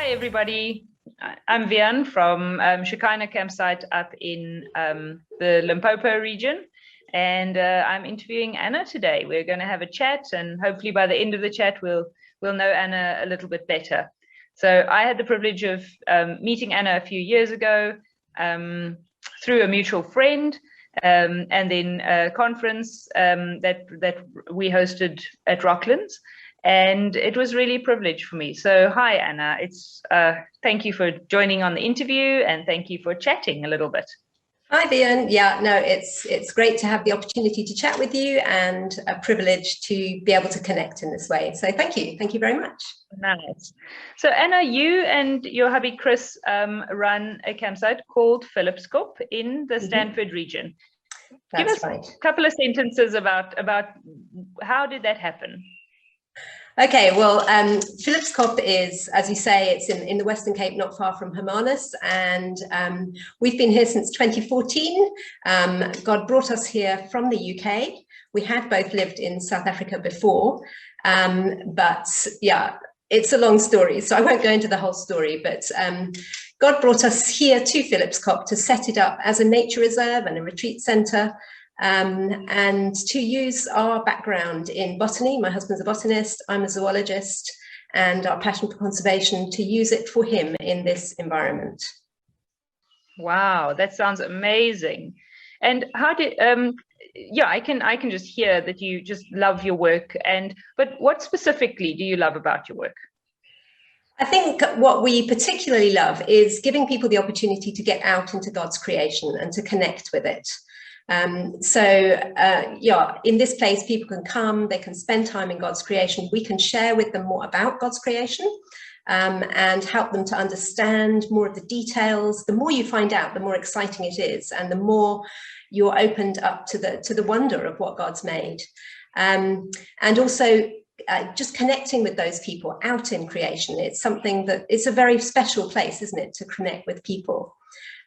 Hi, everybody. I'm Vian from Shekinah campsite up in the Limpopo region, and I'm interviewing Anna today. We're going to have a chat, and hopefully by the end of the chat, we'll know Anna a little bit better. So I had the privilege of meeting Anna a few years ago through a mutual friend, and then a conference that we hosted at Rocklands. And it was really a privilege for me. So hi, Anna. Thank you for joining on the interview, and thank you for chatting a little bit. Hi, Vian. Yeah, no, it's great to have the opportunity to chat with you, and a privilege to be able to connect in this way. So thank you very much. Nice. So Anna, you and your hubby Chris run a campsite called Phillipskop in the Stanford region. Give us a couple of sentences about how did that happen? Okay, well, Phillipskop is, as you say, it's in the Western Cape, not far from Hermanus, and we've been here since 2014. God brought us here from the UK. We had both lived in South Africa before, but yeah, it's a long story, so I won't go into the whole story, but God brought us here to Phillipskop to set it up as a nature reserve and a retreat centre. And to use our background in botany. My husband's a botanist, I'm a zoologist, and our passion for conservation, to use it for him in this environment. Wow, that sounds amazing. And how did yeah, I can just hear that you just love your work, but what specifically do you love about your work? I think what we particularly love is giving people the opportunity to get out into God's creation and to connect with it. Yeah, in this place, people can come, they can spend time in God's creation. We can share with them more about God's creation and help them to understand more of the details. The more you find out, the more exciting it is, and the more you're opened up to the wonder of what God's made. And also just connecting with those people out in creation. It's something that it's a very special place, isn't it, to connect with people.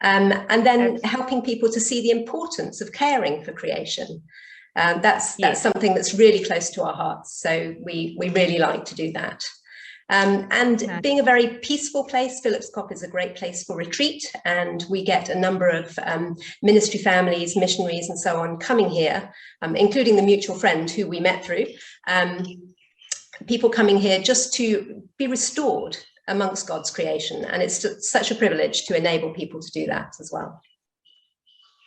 And then helping people to see the importance of caring for creation. That's something that's really close to our hearts. So we really like to do that. And being a very peaceful place, Phillipskop is a great place for retreat. And we get a number of ministry families, missionaries, and so on coming here, including the mutual friend who we met through. People coming here just to be restored amongst God's creation, and it's just such a privilege to enable people to do that as well.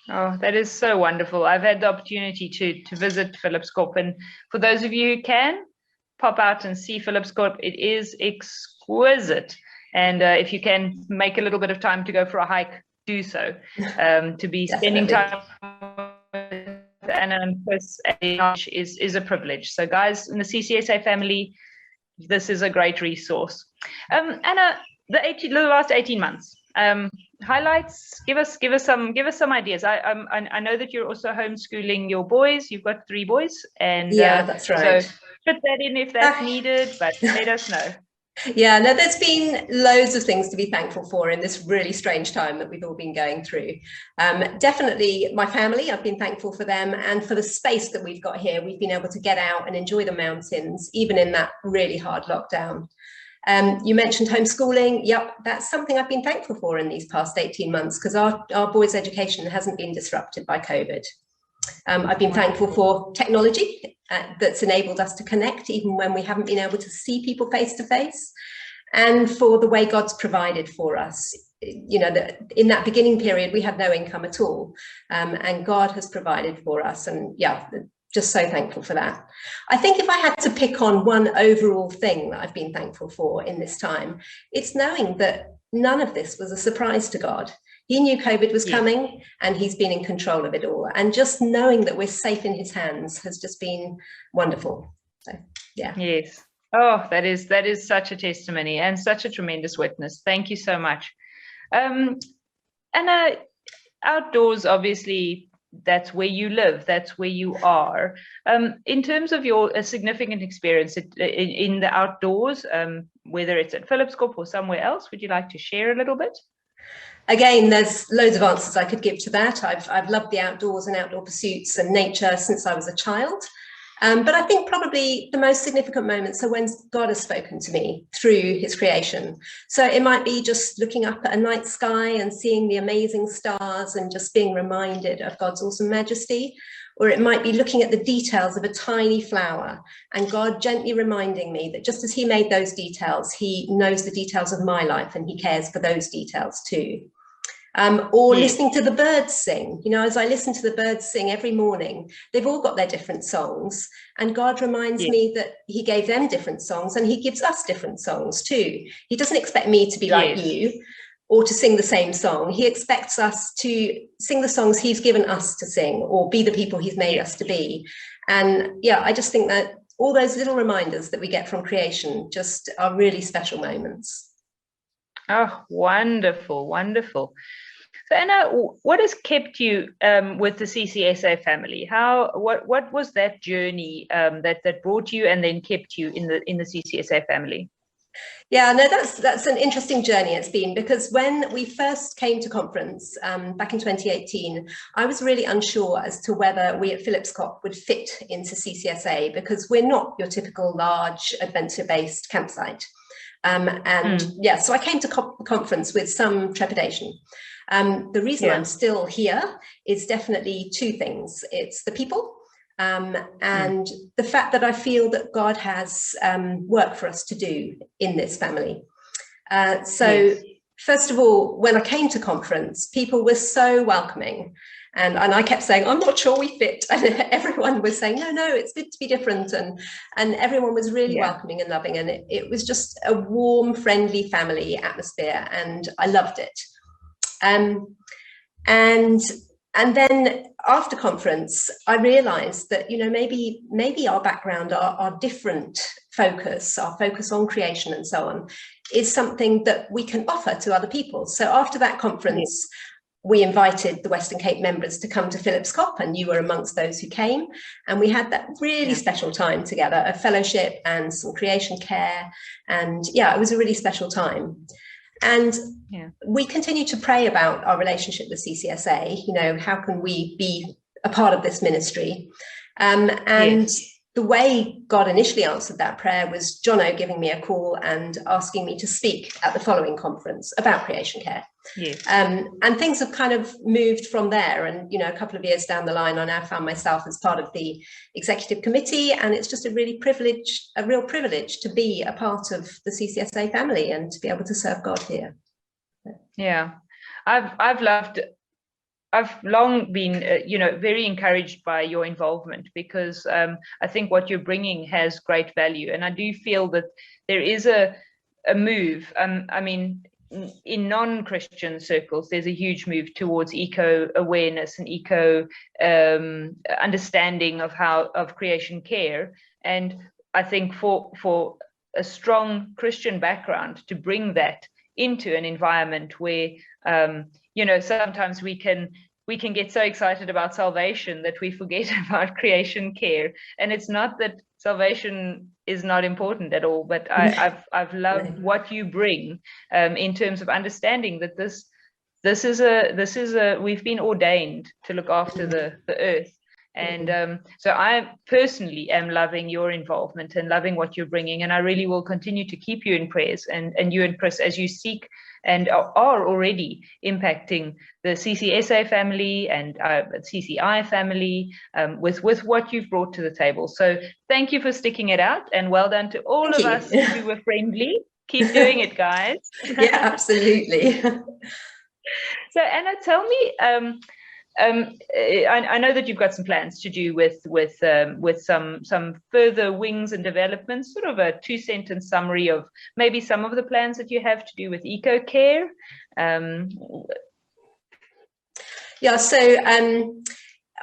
Oh, that is so wonderful. I've had the opportunity to visit Phillipskop, and for those of you who can, pop out and see Phillipskop. It is exquisite, and if you can make a little bit of time to go for a hike, do so. To be spending time with Anna and Chris is a privilege. So guys in the CCSA family, this is a great resource. Anna, the last 18 months, highlights. Give us some ideas. I know that you're also homeschooling your boys. You've got 3 boys, and yeah, that's right. So put that in if that's needed, but let us know. Yeah, no, there's been loads of things to be thankful for in this really strange time that we've all been going through. Definitely my family, I've been thankful for them, and for the space that we've got here. We've been able to get out and enjoy the mountains, even in that really hard lockdown. You mentioned homeschooling. Yep, that's something I've been thankful for in these past 18 months, because our boys' education hasn't been disrupted by COVID. I've been thankful for technology that's enabled us to connect even when we haven't been able to see people face to face, and for the way God's provided for us. You know, in that beginning period, we had no income at all, and God has provided for us, and yeah, just so thankful for that. I think if I had to pick on one overall thing that I've been thankful for in this time, it's knowing that none of this was a surprise to God. He knew COVID was coming, and he's been in control of it all. And just knowing that we're safe in his hands has just been wonderful. So, yeah. Yes. Oh, that is such a testimony and such a tremendous witness. Thank you so much. And outdoors, obviously, that's where you live, that's where you are. In terms of your significant experience in the outdoors, whether it's at Phillipskop or somewhere else, would you like to share a little bit? Again, there's loads of answers I could give to that. I've loved the outdoors and outdoor pursuits and nature since I was a child. But I think probably the most significant moments are when God has spoken to me through his creation. So it might be just looking up at a night sky and seeing the amazing stars and just being reminded of God's awesome majesty. Or it might be looking at the details of a tiny flower and God gently reminding me that just as he made those details, he knows the details of my life and he cares for those details too. Or listening to the birds sing. You know, as I listen to the birds sing every morning, they've all got their different songs, and God reminds me that he gave them different songs and he gives us different songs too. He doesn't expect me to be like you or to sing the same song. He expects us to sing the songs he's given us to sing, or be the people he's made us to be. And yeah, I just think that all those little reminders that we get from creation just are really special moments. Oh, wonderful, wonderful. So Anna, what has kept you with the CCSA family? What was that journey that brought you and then kept you in the CCSA family? Yeah, no, that's an interesting journey it's been, because when we first came to conference back in 2018, I was really unsure as to whether we at Phillipskop would fit into CCSA, because we're not your typical large adventure-based campsite. Yeah, so I came to conference with some trepidation. The reason I'm still here is definitely two things. It's the people and the fact that I feel that God has work for us to do in this family. First of all, when I came to conference, people were so welcoming. And I kept saying, I'm not sure we fit. And everyone was saying, no, it's good to be different. And everyone was really welcoming and loving. And it was just a warm, friendly family atmosphere. And I loved it. And then after conference, I realized that, you know, maybe our background, our different focus, our focus on creation and so on, is something that we can offer to other people. So after that conference, we invited the Western Cape members to come to Phillipskop, and you were amongst those who came. And we had that really special time together, a fellowship and some creation care. And yeah, it was a really special time. And we continue to pray about our relationship with CCSA. You know, how can we be a part of this ministry? The way God initially answered that prayer was Jono giving me a call and asking me to speak at the following conference about creation care. And things have kind of moved from there. And, you know, a couple of years down the line, I now found myself as part of the executive committee. And it's just a real privilege to be a part of the CCSA family and to be able to serve God here. Yeah, I've long been, very encouraged by your involvement, because I think what you're bringing has great value. And I do feel that there is a move. I mean, in non-Christian circles, there's a huge move towards eco-awareness and eco-understanding of creation care. And I think for a strong Christian background to bring that into an environment where sometimes we can get so excited about salvation that we forget about creation care. And it's not that salvation is not important at all, but I've loved what you bring in terms of understanding that this is a we've been ordained to look after the earth. And so I personally am loving your involvement and loving what you're bringing. And I really will continue to keep you in prayers, and you and Chris, as you seek and are already impacting the CCSA family and CCI family with what you've brought to the table. So thank you for sticking it out, and well done to all of us who were friendly. Keep doing it, guys. Yeah, absolutely. So Anna, tell me, I know that you've got some plans to do with some further wings and developments, sort of a 2-sentence summary of maybe some of the plans that you have to do with eco care.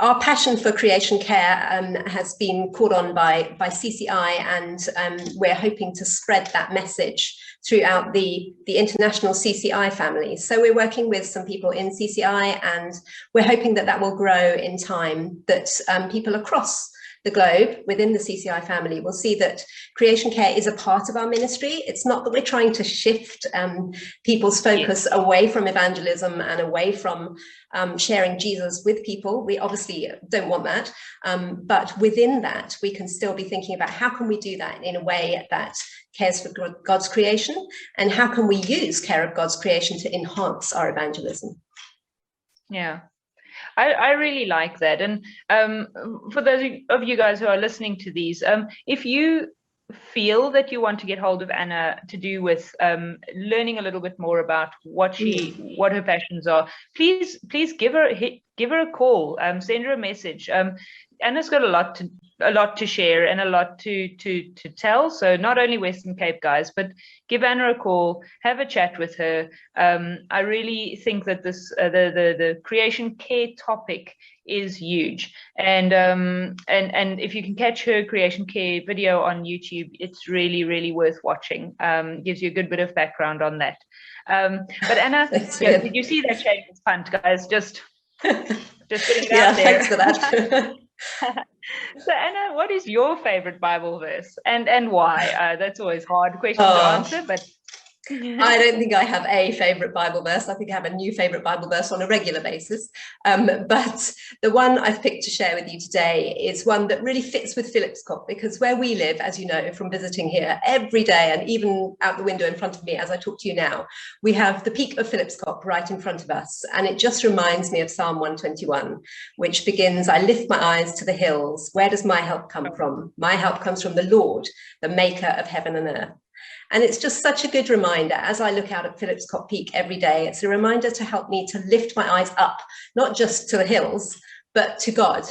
Our passion for creation care has been caught on by CCI, and we're hoping to spread that message throughout the international CCI family. So we're working with some people in CCI, and we're hoping that will grow in time, that people across the globe within the CCI family will see that creation care is a part of our ministry. It's not that we're trying to shift people's focus away from evangelism and away from sharing Jesus with people. We obviously don't want that, but within that, we can still be thinking about how can we do that in a way that cares for God's creation, and how can we use care of God's creation to enhance our evangelism. Yeah, I really like that. And for those of you guys who are listening to these, if you feel that you want to get hold of Anna to do with learning a little bit more about what her passions are, please give her a call, send her a message. Anna's got a lot to share and a lot to tell. So not only Western Cape guys, but give Anna a call, have a chat with her. I really think that this the creation care topic is huge, and if you can catch her creation care video on YouTube, it's really worth watching. Gives you a good bit of background on that. But Anna, did you see that shameless punt, guys? Just putting it out there. Thanks for that. So Anna, what is your favorite Bible verse, and why? That's always a hard question to answer, but I don't think I have a favorite Bible verse. I think I have a new favorite Bible verse on a regular basis. But the one I've picked to share with you today is one that really fits with Phillipskop, because where we live, as you know, from visiting here every day, and even out the window in front of me as I talk to you now, we have the peak of Phillipskop right in front of us. And it just reminds me of Psalm 121, which begins, I lift my eyes to the hills. Where does my help come from? My help comes from the Lord, the maker of heaven and earth. And it's just such a good reminder as I look out at Phillipskop Peak every day. It's a reminder to help me to lift my eyes up, not just to the hills, but to God,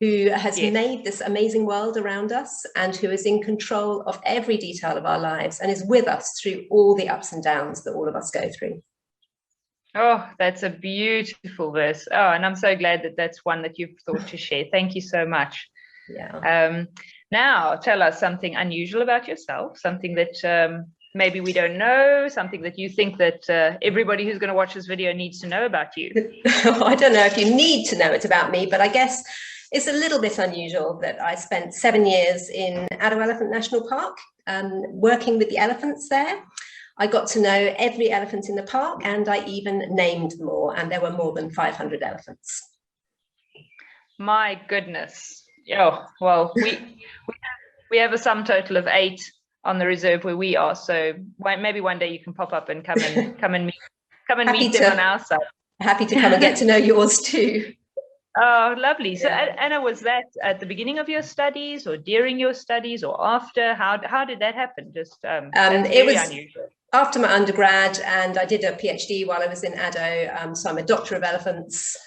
who has made this amazing world around us and who is in control of every detail of our lives and is with us through all the ups and downs that all of us go through. Oh, that's a beautiful verse. Oh, and I'm so glad that that's one that you've thought to share. Thank you so much. Yeah. Now, tell us something unusual about yourself, something that maybe we don't know, something that you think that everybody who's going to watch this video needs to know about you. I don't know if you need to know it about me, but I guess it's a little bit unusual that I spent 7 years in Addo Elephant National Park, working with the elephants there. I got to know every elephant in the park, and I even named them all, and there were more than 500 elephants. My goodness. Oh, well, we have a sum total of 8 on the reserve where we are. So maybe one day you can pop up and come and meet them on our side. Happy to come and get to know yours too. Oh, lovely. So Anna, was that at the beginning of your studies or during your studies or after? How did that happen? Just it was unusual. After my undergrad, and I did a PhD while I was in Addo, so I'm a doctor of elephants,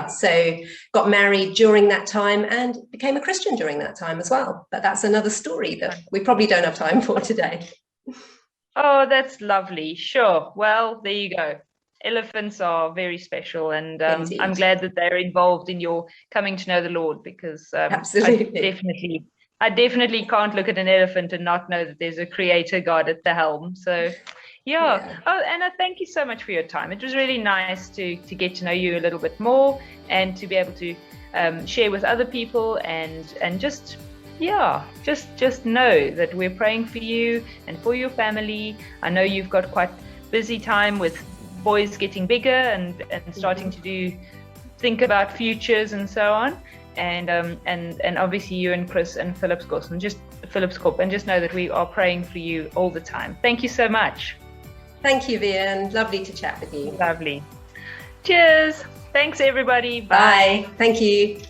so got married during that time and became a Christian during that time as well. But that's another story that we probably don't have time for today. Oh, that's lovely. Sure. Well, there you go. Elephants are very special, and I'm glad that they're involved in your coming to know the Lord, because absolutely. I definitely can't look at an elephant and not know that there's a creator God at the helm. So, yeah. Oh, Anna, thank you so much for your time. It was really nice to get to know you a little bit more and to be able to share with other people and just know that we're praying for you and for your family. I know you've got quite busy time with boys getting bigger and starting to think about futures and so on. And obviously you and Chris and Phillipskop and just know that we are praying for you all the time. Thank you so much. Thank you, Vian. Lovely to chat with you. Lovely. Cheers. Thanks, everybody. Bye. Thank you.